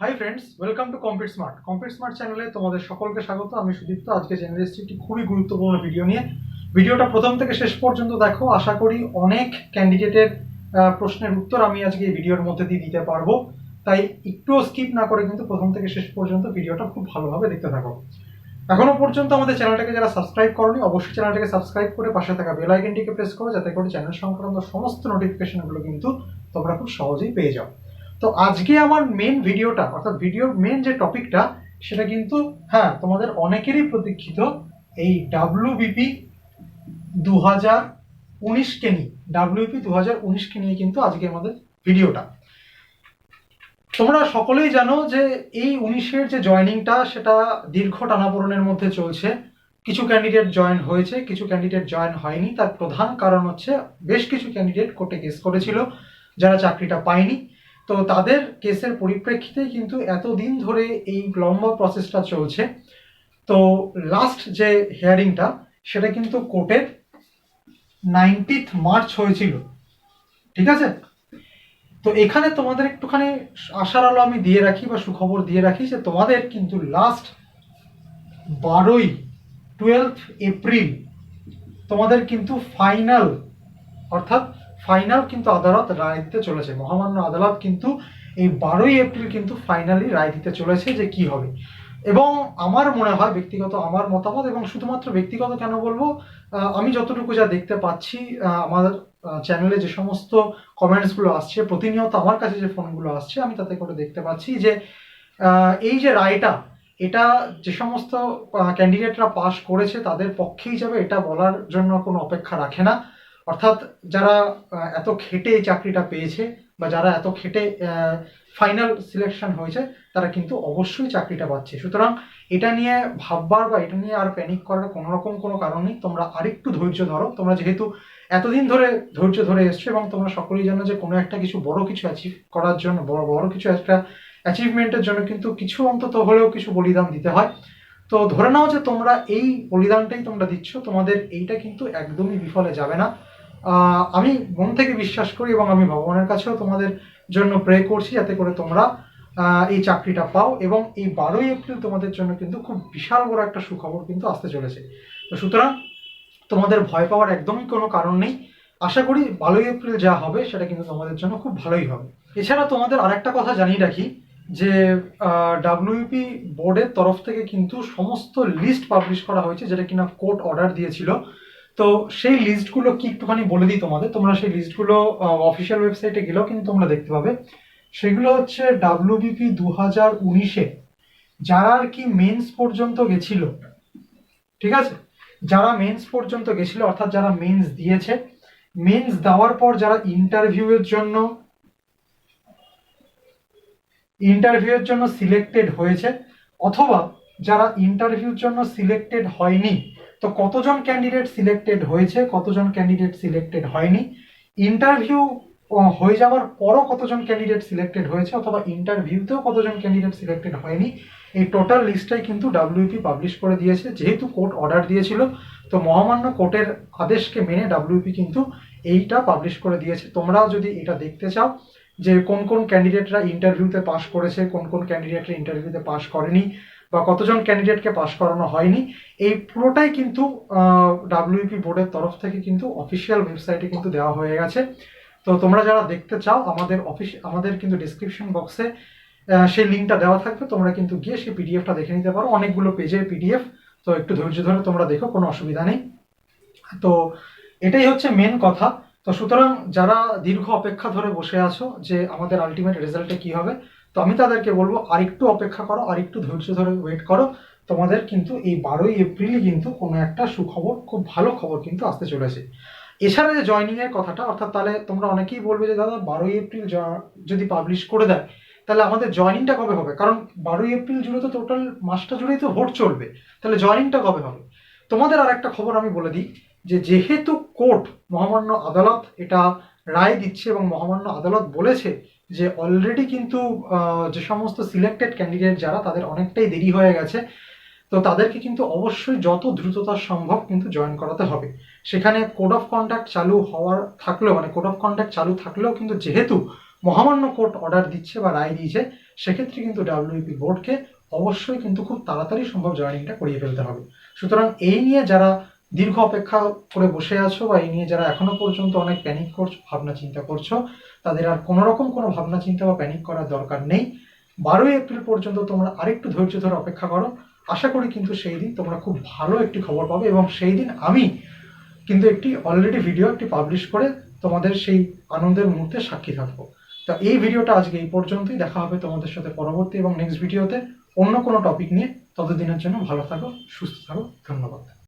Hi friends, welcome to complete smart. Complete smart চ্যানেলে তোমাদের সকলকে স্বাগত। আমি সুদীপ্ত। আজকে চ্যানেলে এসেছি একটি খুবই গুরুত্বপূর্ণ ভিডিও নিয়ে। ভিডিওটা প্রথম থেকে শেষ পর্যন্ত দেখো। আশা করি অনেক ক্যান্ডিডেটের প্রশ্নের উত্তর আমি আজকে এই ভিডিওর মধ্যে দিয়ে দিতে পারবো, তাই একটুও স্কিপ না করে কিন্তু প্রথম থেকে শেষ পর্যন্ত ভিডিওটা খুব ভালোভাবে দেখতে থাকো। এখনো পর্যন্ত আমাদের চ্যানেলটাকে যারা সাবস্ক্রাইব করোনি, অবশ্যই চ্যানেলটাকে সাবস্ক্রাইব করে পাশে থাকা বেল আইকনটিকে প্রেস করো, যাতে করে চ্যানেল সংক্রান্ত সমস্ত নোটিফিকেশনগুলো কিন্তু তোমরা খুব সহজেই পেয়ে যাও। তো আজকে আমার মেন ভিডিওটা, অর্থাৎ ভিডিওর মেন যে টপিকটা, সেটা কিন্তু তোমাদের অনেকেরই প্রতীক্ষিত এই ডাব্লিউবিপি 2019কে নিয়ে। ডাব্লিউবিপি 2019কে নিয়ে কিন্তু আজকে আমাদের ভিডিওটা। তোমরা সকলেই জানো যে এই 19-এর যে জয়েনিংটা, সেটা দীর্ঘ টানাপোড়েনের মধ্যে চলছে। কিছু ক্যান্ডিডেট জয়েন হয়েছে, কিছু ক্যান্ডিডেট জয়েন হয়নি। তার প্রধান কারণ হচ্ছে বেশ কিছু ক্যান্ডিডেট কোর্টে কেস করেছিল যারা চাকরিটা পায়নি। তো তাদের কেসের পরিপ্রেক্ষিতেই কিন্তু এতদিন ধরে এই লম্বা প্রসেসটা চলছে। তো লাস্ট যে হিয়ারিংটা, সেটা কিন্তু কোর্টের 19 মার্চ হয়েছিল, ঠিক আছে? তো এখানে তোমাদের একটুখানি আশার আলো আমি দিয়ে রাখি বা সুখবর দিয়ে রাখি যে তোমাদের কিন্তু লাস্ট 12 এপ্রিল তোমাদের কিন্তু ফাইনাল, অর্থাৎ ফাইনাল কিন্তু আদালত রায় দিতে চলেছে। মহামান্য আদালত কিন্তু এই 12 এপ্রিল কিন্তু ফাইনালি রায় দিতে চলেছে যে কি হবে। এবং আমার মনে হয়, ব্যক্তিগত আমার মতামত, এবং শুধুমাত্র ব্যক্তিগত কেন বলবো, আমি যতটুকু যা দেখতে পাচ্ছি, আমাদের চ্যানেলে যে সমস্ত কমেন্টসগুলো আসছে, প্রতিনিয়ত আমার কাছে যে ফোনগুলো আসছে, আমি তাতে করে দেখতে পাচ্ছি যে এই যে রায়টা, এটা যে সমস্ত ক্যান্ডিডেটরা পাস করেছে তাদের পক্ষেই যাবে, এটা বলার জন্য কোনো অপেক্ষা রাখে না। অর্থাৎ যারা এত খেটে এই চাকরিটা পেয়েছে বা যারা এত খেটে ফাইনাল সিলেকশন হয়েছে, তারা কিন্তু অবশ্যই চাকরিটা পাচ্ছে। সুতরাং এটা নিয়ে ভাববার বা এটা নিয়ে আর প্যানিক করার কোনো রকম কোনো কারণ নেই। তোমরা আরেকটু ধৈর্য ধরো। তোমরা যেহেতু এতদিন ধরে ধৈর্য ধরে এসছো এবং তোমরা সকলেই জানো যে কোনো একটা কিছু বড় কিছু অ্যাচিভ করার জন্য, বড় কিছু একটা অ্যাচিভমেন্টের জন্য কিন্তু কিছু অন্তত হলেও কিছু বলিদান দিতে হয়। তো ধরে নাও যে তোমরা এই বলিদানটাই তোমরা দিচ্ছ, তোমাদের এইটা কিন্তু একদমই বিফলে যাবে না। আমি মন থেকে বিশ্বাস করি এবং আমি ভগবানের কাছেও তোমাদের জন্য প্রে করছি যাতে করে তোমরা এই চাকরিটা পাও। এবং এই 12 এপ্রিল তোমাদের জন্য কিন্তু খুব বিশাল বড় একটা সুখবর কিন্তু আসতে চলেছে। তো সুতরাং তোমাদের ভয় পাওয়ার একদমই কোনো কারণ নেই। আশা করি 12 এপ্রিল যা হবে সেটা কিন্তু তোমাদের জন্য খুব ভালোই হবে। এছাড়া তোমাদের আরেকটা কথা জানিয়ে রাখি যে ডাব্লিউপি বোর্ডের তরফ থেকে কিন্তু সমস্ত লিস্ট পাবলিশ করা হয়েছে, যেটা কিনা কোর্ট অর্ডার দিয়েছিল। তো সেই লিস্টগুলো কি একটুখানি বলে দিই তোমাদের। তোমরা সেই লিস্টগুলো অফিসিয়াল ওয়েবসাইটে গেলেও কিন্তু তোমরা দেখতে পাবে। সেগুলো হচ্ছে ডাব্লিউবিপি 2019-এ যারা আর কি মেন্স পর্যন্ত গেছিল, ঠিক আছে? যারা মেন্স পর্যন্ত গেছিল, অর্থাৎ যারা মেন্স দিয়েছে, মেন্স দেওয়ার পর যারা ইন্টারভিউয়ের জন্য সিলেক্টেড হয়েছে, অথবা যারা ইন্টারভিউর জন্য সিলেক্টেড হয়নি। তো কতজন ক্যান্ডিডেট সিলেক্টেড হয়েছে, কতজন ক্যান্ডিডেট সিলেক্টেড হয়নি, ইন্টারভিউ হয়ে যাওয়ার পরও কতজন ক্যান্ডিডেট সিলেক্টেড হয়েছে, অথবা ইন্টারভিউতেও কতজন ক্যান্ডিডেট সিলেক্টেড হয়নি, এই টোটাল লিস্টটাই কিন্তু ডাব্লিউপি পাবলিশ করে দিয়েছে। যেহেতু কোর্ট অর্ডার দিয়েছিল, তো মহামান্য কোর্টের আদেশকে মেনে ডাব্লিউপি কিন্তু এইটা পাবলিশ করে দিয়েছে। তোমরাও যদি এটা দেখতে চাও যে কোন কোন ক্যান্ডিডেটরা ইন্টারভিউতে পাস করেছে, কোন কোন ক্যান্ডিডেটরা ইন্টারভিউতে পাস করেনি, বা কতজন ক্যান্ডিডেটকে পাস করানো হয়নি, এই পুরোটাই কিন্তু ডাব্লিউপি বোর্ডের তরফ থেকে কিন্তু অফিসিয়াল ওয়েবসাইটে কিন্তু দেওয়া হয়ে গেছে। তো তোমরা যারা দেখতে চাও, আমাদের কিন্তু ডিসক্রিপশন বক্সে সেই লিঙ্কটা দেওয়া থাকবে। তোমরা কিন্তু গিয়ে সেই পিডিএফটা দেখে নিতে পারো। অনেকগুলো পেজের পিডিএফ। তো একটু ধৈর্য ধরে তোমরা দেখো, কোনো অসুবিধা নেই। তো এটাই হচ্ছে মেন কথা। তো সুতরাং যারা দীর্ঘ অপেক্ষা ধরে বসে আছো যে আমাদের আলটিমেট রেজাল্টে কি হবে, তো আমি তাদেরকে বলবো আরেকটু অপেক্ষা করো, আরেকটু ধৈর্য ধরে ওয়েট করো। তোমাদের কিন্তু এই 12 এপ্রিলই কিন্তু কোনো একটা সুখবর, খুব ভালো খবর কিন্তু আসতে চলেছে। এছাড়া যে জয়নিং এর কথাটা, অর্থাৎ তাহলে তোমরা অনেকেই বলবে যে দাদা 12 এপ্রিল যদি পাবলিশ করে দেয়, তাহলে আমাদের জয়নিংটা কবে হবে? কারণ 12 এপ্রিল জুড়ে তো টোটাল মাসটা জুড়েই তো ভোট চলবে, তাহলে জয়নিংটা কবে হবে? তোমাদের আর একটা খবর আমি বলে দিই যে যেহেতু কোর্ট, মহামান্য আদালত এটা রায় দিচ্ছে এবং মহামান্য আদালত বলেছে যে অলরেডি কিন্তু যে সমস্ত সিলেক্টেড ক্যান্ডিডেট যারা, তাদের অনেকটাই দেরি হয়ে গেছে। তো তাদেরকে কিন্তু অবশ্যই যত দ্রুততা সম্ভব কিন্তু জয়েন করাতে হবে। সেখানে কোড অফ কন্ডাক্ট চালু হওয়ার থাকলেও, মানে কোড অফ কন্ডাক্ট চালু থাকলেও কিন্তু যেহেতু মহামান্য কোর্ট অর্ডার দিচ্ছে বা রায় দিয়েছে, সেক্ষেত্রে কিন্তু ডাব্লিউবিপি বোর্ডকে অবশ্যই কিন্তু খুব তাড়াতাড়ি সম্ভব জয়েনিংটা করিয়ে ফেলতে হবে। সুতরাং এই নিয়ে যারা দীর্ঘ অপেক্ষা করে বসে আছো বা এই নিয়ে যারা এখনো পর্যন্ত অনেক প্যানিক করছো, ভাবনা চিন্তা করছো, তাদের আর কোনো রকম কোনো ভাবনা চিন্তা বা প্যানিক করার দরকার নেই। 12 এপ্রিল পর্যন্ত তোমরা আরেকটু ধৈর্য ধরে অপেক্ষা করো। আশা করি কিন্তু সেই দিন তোমরা খুব ভালো একটি খবর পাবে, এবং সেই দিন আমি কিন্তু একটি অলরেডি ভিডিও একটি পাবলিশ করে তোমাদের সেই আনন্দের মুহূর্তে সাক্ষী থাকবো। তো এই ভিডিওটা আজকে এই পর্যন্তই। দেখা হবে তোমাদের সাথে পরবর্তী এবং নেক্সট ভিডিওতে অন্য কোনো টপিক নিয়ে। ততদিনের জন্য ভালো থাকো, সুস্থ থাকো, ধন্যবাদ।